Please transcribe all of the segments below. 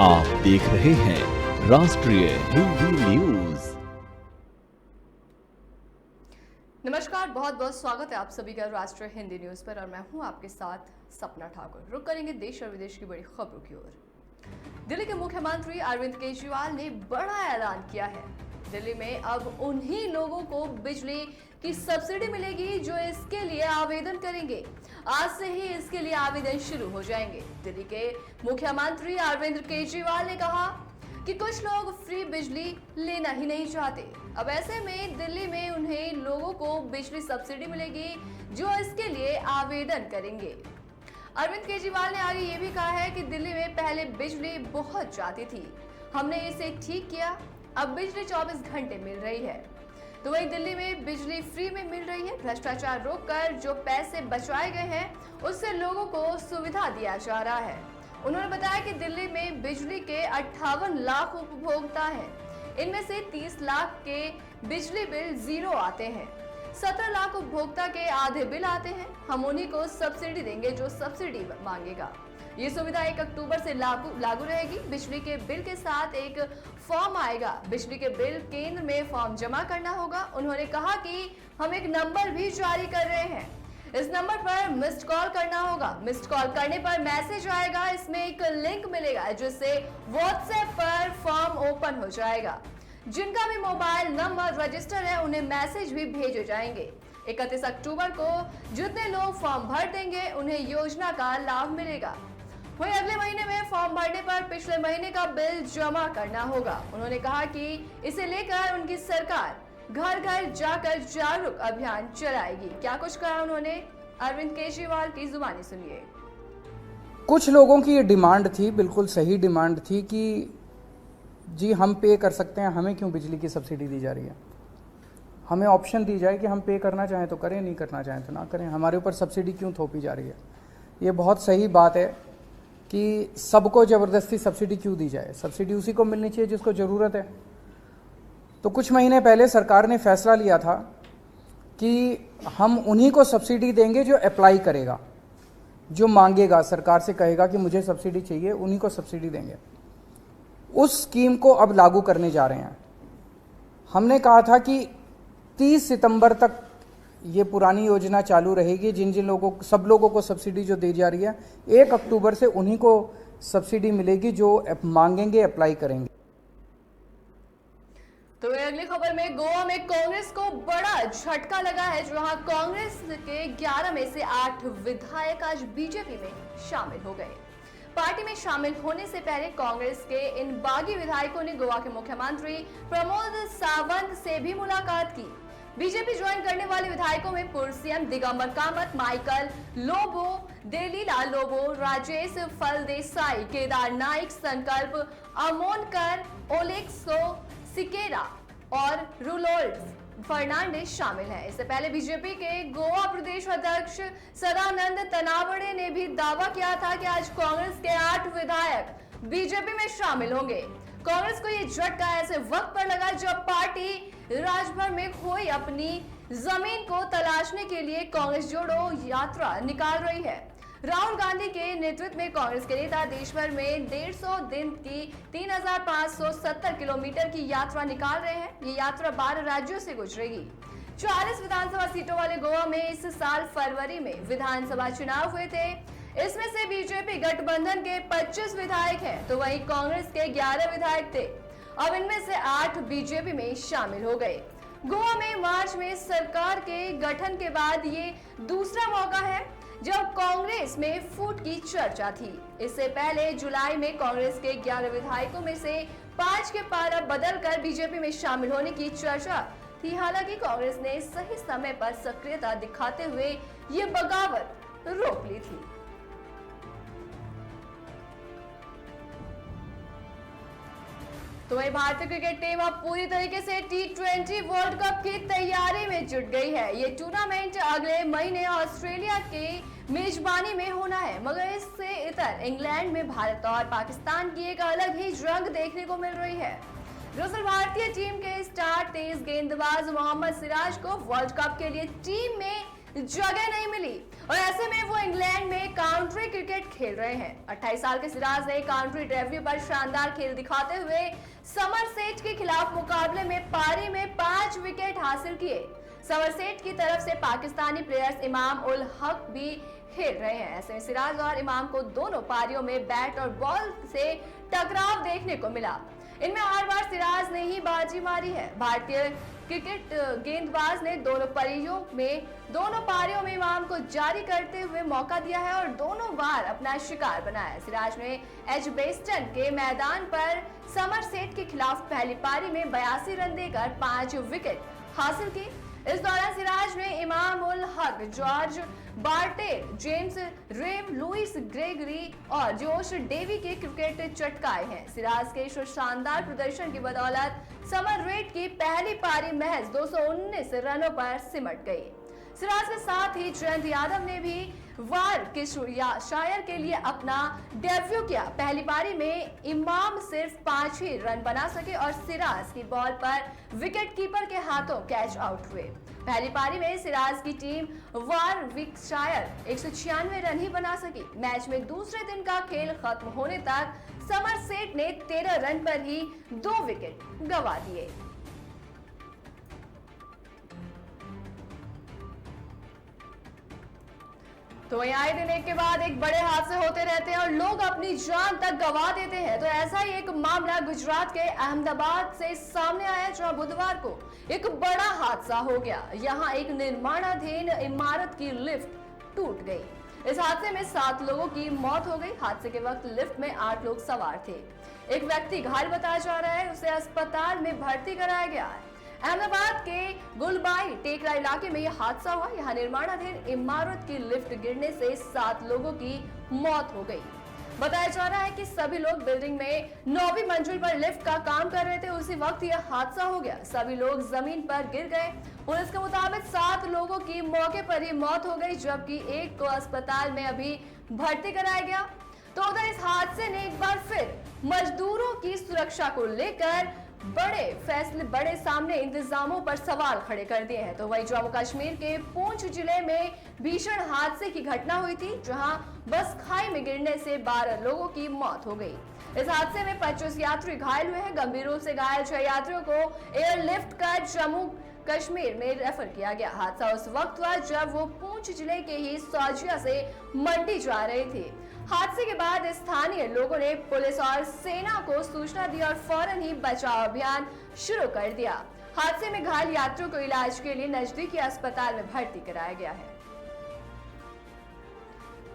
आप देख रहे हैं राष्ट्रीय हिंदी न्यूज। नमस्कार, बहुत बहुत स्वागत है आप सभी का राष्ट्रीय हिंदी न्यूज पर और मैं हूं आपके साथ सपना ठाकुर। रुक करेंगे देश और विदेश की बड़ी खबरों की ओर। दिल्ली के मुख्यमंत्री अरविंद केजरीवाल ने बड़ा ऐलान किया है। दिल्ली में अब उन्हीं लोगों को बिजली की सब्सिडी मिलेगी जो इसके लिए आवेदन करेंगे। आज से ही इसके लिए आवेदन शुरू हो जाएंगे। दिल्ली के मुख्यमंत्री अरविंद केजरीवाल ने कहा कि कुछ लोग फ्री बिजली लेना ही नहीं चाहते। अब ऐसे में दिल्ली में उन्हें लोगों को बिजली सब्सिडी मिलेगी जो इसके लिए आवेदन करेंगे। अरविंद केजरीवाल ने आगे ये भी कहा है कि दिल्ली में पहले बिजली बहुत जाती थी, हमने इसे ठीक किया, अब बिजली 24 घंटे मिल रही है। तो वहीं दिल्ली में बिजली फ्री में मिल रही है। भ्रष्टाचार रोककर जो पैसे बचाए गए हैं उससे लोगों को सुविधा दिया जा रहा है। उन्होंने बताया कि दिल्ली में बिजली के 58 लाख उपभोक्ता हैं। इनमें से 30 लाख के बिजली बिल जीरो आते हैं। 17 लाख उपभोक्ता के आधे बिल आते हैं। हम उन्हीं को सब्सिडी देंगे जो सब्सिडी मांगेगा। ये सुविधा 1 अक्टूबर से लागू रहेगी। बिजली के बिल के साथ एक फॉर्म आएगा। बिजली के बिल केंद्र में फॉर्म जमा करना होगा। उन्होंने कहा कि हम एक नंबर भी जारी कर रहे हैं। इस नंबर पर मिस्ड कॉल करना होगा। मिस्ड कॉल करने पर मैसेज आएगा। इसमें एक लिंक मिलेगा जिससे व्हाट्सएप पर फॉर्म ओपन हो जाएगा। जिनका भी मोबाइल नंबर रजिस्टर है उन्हें मैसेज भी भेजे जाएंगे। 31 अक्टूबर को जितने लोग फॉर्म भर देंगे उन्हें योजना का लाभ मिलेगा। वहीं अगले महीने में फॉर्म भरने पर पिछले महीने का बिल जमा करना होगा। उन्होंने कहा कि इसे लेकर उनकी सरकार घर घर जाकर जागरूक अभियान चलाएगी। क्या कुछ कहा उन्होंने, अरविंद केजरीवाल की जुबानी सुनिए। कुछ लोगों की ये डिमांड थी, बिल्कुल सही डिमांड थी कि जी हम पे कर सकते हैं, हमें क्यों बिजली की सब्सिडी दी जा रही है। हमें ऑप्शन दी जाए कि हम पे करना चाहें तो करें, नहीं करना चाहें तो ना करें। हमारे ऊपर सब्सिडी क्यों थोपी जा रही है। ये बहुत सही बात है कि सबको ज़बरदस्ती सब्सिडी क्यों दी जाए। सब्सिडी उसी को मिलनी चाहिए जिसको ज़रूरत है। तो कुछ महीने पहले सरकार ने फैसला लिया था कि हम उन्हीं को सब्सिडी देंगे जो अप्लाई करेगा, जो मांगेगा, सरकार से कहेगा कि मुझे सब्सिडी चाहिए, उन्हीं को सब्सिडी देंगे। उस स्कीम को अब लागू करने जा रहे हैं। हमने कहा था कि 30 सितंबर तक ये पुरानी योजना चालू रहेगी। जिन जिन लोगों को, सब लोगों को सब्सिडी जो दी जा रही है, 1 अक्टूबर से उन्हीं को सब्सिडी मिलेगी जो मांगेंगे, अप्लाई करेंगे। तो अगली खबर में गोवा में कांग्रेस को बड़ा झटका लगा है, जहां कांग्रेस के 11 में से 8 विधायक आज बीजेपी में शामिल हो गए। पार्टी में शामिल होने से पहले कांग्रेस के इन बागी विधायकों ने गोवा के मुख्यमंत्री प्रमोद सावंत से भी मुलाकात की। बीजेपी ज्वाइन करने वाले विधायकों में पूर्व सीएम दिगंबर कामत, माइकल लोबो, देलीला लोबो, राजेश फलदेसाई, केदार नाइक, संकल्प अमोनकर, ओलेक्सो सिकेरा और रुलोल्ड फर्नांडिस शामिल है। इससे पहले बीजेपी के गोवा प्रदेश अध्यक्ष सदानंद तनावड़े ने भी दावा किया था कि आज कांग्रेस के 8 विधायक बीजेपी में शामिल होंगे। कांग्रेस को ये झटका ऐसे वक्त पर लगा जब पार्टी राज्यभर में खोई अपनी जमीन को तलाशने के लिए कांग्रेस जोड़ो यात्रा निकाल रही है। राहुल गांधी के नेतृत्व में कांग्रेस के नेता देश भर में 150 दिन की 3570 किलोमीटर की यात्रा निकाल रहे हैं। ये यात्रा 12 राज्यों से गुजरेगी। 40 विधानसभा सीटों वाले गोवा में इस साल फरवरी में विधानसभा चुनाव हुए थे। इसमें से बीजेपी गठबंधन के 25 विधायक हैं, तो वहीं कांग्रेस के 11 विधायक थे। अब इनमें से 8 बीजेपी में शामिल हो गए। गोवा में मार्च में सरकार के गठन के बाद ये दूसरा मौका है जब कांग्रेस में फूट की चर्चा थी। इससे पहले जुलाई में कांग्रेस के 11 विधायकों में से 5 के पारा बदलकर बीजेपी में शामिल होने की चर्चा थी। हालांकि कांग्रेस ने सही समय पर सक्रियता दिखाते हुए ये बगावत रोक ली थी। तो वही भारतीय क्रिकेट टीम अब पूरी तरीके से T20 वर्ल्ड कप की तैयारी में जुट गई है। ये टूर्नामेंट अगले महीने ऑस्ट्रेलिया के मेजबानी में होना है, मगर इससे इतर इंग्लैंड में भारत और पाकिस्तान की एक अलग ही रंग देखने को मिल रही है। दरअसल भारतीय टीम के स्टार तेज गेंदबाज मोहम्मद सिराज को वर्ल्ड कप के लिए टीम में जगह नहीं मिली और ऐसे में वो इंग्लैंड में काउंट्री क्रिकेट खेल रहे हैं। 28 साल के सिराज ने काउंट्री डेब्यू पर शानदार खेल दिखाते हुए समरसेट के खिलाफ मुकाबले में पारी में 5 विकेट हासिल किए। समरसेट की तरफ से पाकिस्तानी प्लेयर्स इमाम उल हक भी खेल रहे हैं। ऐसे में सिराज और इमाम को दोनों पारियों में बैट और बॉल से टकराव देखने को मिला। इनमें हर बार सिराज ने ही बाजी मारी है। भारतीय क्रिकेट गेंदबाज ने दोनों पारियों में इमाम को जारी करते हुए मौका दिया है और दोनों बार अपना शिकार बनाया। सिराज ने एजबेस्टन के मैदान पर समरसेट के खिलाफ पहली पारी में 82 रन देकर 5 विकेट हासिल की। इस दौरान सिराज ने इमाम उल हक, जॉर्ज बार्टे, जेम्स रेव, लुइस ग्रेगरी और जोश डेवी के क्रिकेट चटकाए हैं। सिराज के शानदार प्रदर्शन की बदौलत समरसेट की पहली पारी महज 219 रनों पर सिमट गई। सिराज के साथ ही जयंत यादव ने भी वारकिशशायर के लिए अपना डेब्यू किया। पहली पारी में इमाम सिर्फ 5 ही रन बना सके और सिराज की बॉल पर विकेटकीपर के हाथों कैच आउट हुए। पहली पारी में सिराज की टीम वारविकशायर 196 रन ही बना सकी। मैच में दूसरे दिन का खेल खत्म होने तक समरसेट ने 13 रन पर ही 2 विकेट गंवा दिए। तो वहीं आए दिन एक के बाद एक बड़े हादसे होते रहते हैं और लोग अपनी जान तक गंवा देते हैं। तो ऐसा ही एक मामला गुजरात के अहमदाबाद से सामने आया, जहां बुधवार को एक बड़ा हादसा हो गया। यहां एक निर्माणाधीन इमारत की लिफ्ट टूट गई। इस हादसे में 7 लोगों की मौत हो गई। हादसे के वक्त लिफ्ट में 8 लोग सवार थे। एक व्यक्ति घायल बताया जा रहा है, उसे अस्पताल में भर्ती कराया गया है। अहमदाबाद के गुलबाई टेकरा इलाके में यह हादसा हुआ। यहाँ निर्माणाधीन इमारत की लिफ्ट गिरने से 7 लोगों की मौत हो गई। बताया जा रहा है कि सभी लोग बिल्डिंग में 9वीं मंजिल पर लिफ्ट का काम कर रहे थे। उसी वक्त यह हादसा हो गया। सभी लोग जमीन पर गिर गए। पुलिस के मुताबिक 7 लोगों की मौके पर ही मौत हो गई, जबकि एक को अस्पताल में अभी भर्ती कराया गया। तो उधर इस हादसे ने एक बार फिर मजदूरों की सुरक्षा को लेकर बड़े सामने इंतजामों पर सवाल खड़े कर दिए हैं। तो वही जम्मू कश्मीर के पुंछ जिले में भीषण हादसे की घटना हुई थी, जहां बस खाई में गिरने से 12 लोगों की मौत हो गई। इस हादसे में 25 यात्री घायल हुए हैं। गंभीर रूप से घायल 6 यात्रियों को एयरलिफ्ट कर जम्मू कश्मीर में रेफर किया गया। हादसा उस वक्त हुआ जब वो पुंछ जिले के ही सौजिया से मंडी जा रहे थे। हादसे के बाद स्थानीय लोगों ने पुलिस और सेना को सूचना दी और फौरन ही बचाव अभियान शुरू कर दिया। हादसे में घायल यात्रियों को इलाज के लिए नजदीकी अस्पताल में भर्ती कराया गया है।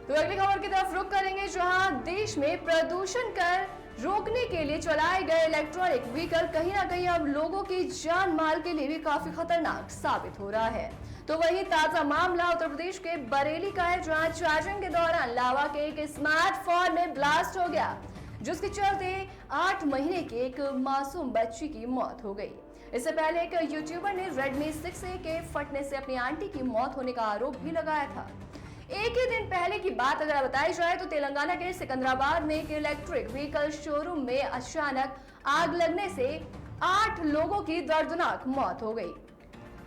तो अगली खबर की तरफ रुख करेंगे, जहां देश में प्रदूषण कर रोकने के लिए चलाए गए इलेक्ट्रॉनिक व्हीकल कहीं ना कहीं अब लोगों की जान माल के लिए भी काफी खतरनाक साबित हो रहा है। तो वही ताजा मामला उत्तर प्रदेश के बरेली का है, जहां चार्जिंग के दौरान लावा के एक स्मार्टफोन में ब्लास्ट हो गया, जिसके चलते 8 महीने की एक मासूम बच्ची की मौत हो गई। इससे पहले एक यूट्यूबर ने Redmi 6A के फटने से अपनी आंटी की मौत होने का आरोप भी लगाया था। एक ही दिन पहले की बात अगर बताई जाए तो तेलंगाना के सिकंदराबाद में एक इलेक्ट्रिक व्हीकल शोरूम में अचानक आग लगने से 8 लोगों की दर्दनाक मौत हो गई।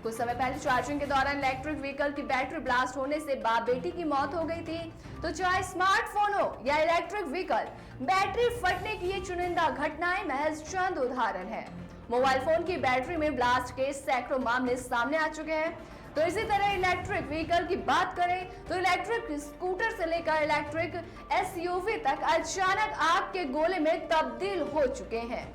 कुछ समय पहले चार्जिंग के दौरान इलेक्ट्रिक व्हीकल की बैटरी ब्लास्ट होने से बाप बेटी की मौत हो गई थी। तो चाहे स्मार्टफोन हो या इलेक्ट्रिक व्हीकल, बैटरी फटने की ये चुनिंदा घटनाएं महज चंद उदाहरण है। मोबाइल फोन की बैटरी में ब्लास्ट के सैकड़ों मामले सामने आ चुके हैं। तो इसी तरह इलेक्ट्रिक व्हीकल की बात करें तो इलेक्ट्रिक स्कूटर से लेकर इलेक्ट्रिक SUV तक अचानक आग के गोले में तब्दील हो चुके हैं।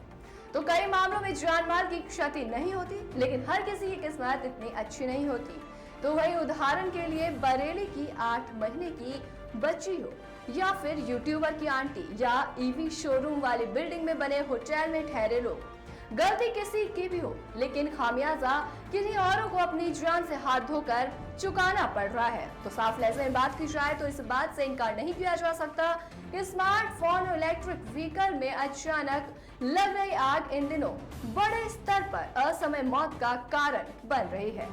तो कई मामलों में जान माल की क्षति नहीं होती, लेकिन हर किसी की किस्मत इतनी अच्छी नहीं होती। तो वही उदाहरण के लिए बरेली की 8 महीने की बच्ची हो या फिर यूट्यूबर की आंटी या EV शोरूम वाली बिल्डिंग में बने होटल में ठहरे लोग, गलती किसी की भी हो, लेकिन खामियाजा किन्हीं औरों को अपनी जान से हाथ धोकर चुकाना पड़ रहा है। तो साफ लहजे में बात की जाए तो इस बात से इनकार नहीं किया जा सकता कि स्मार्टफोन और इलेक्ट्रिक व्हीकल में अचानक लग रही आग इन दिनों बड़े स्तर पर असमय मौत का कारण बन रही है।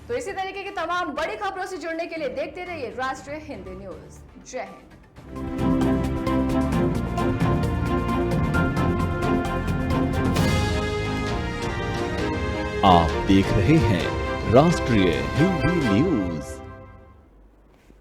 तो इसी तरीके की तमाम बड़ी खबरों से जुड़ने के लिए देखते रहिए राष्ट्रीय हिंदी न्यूज। जय हिंद। आप देख रहे हैं राष्ट्रीय हिंदी न्यूज।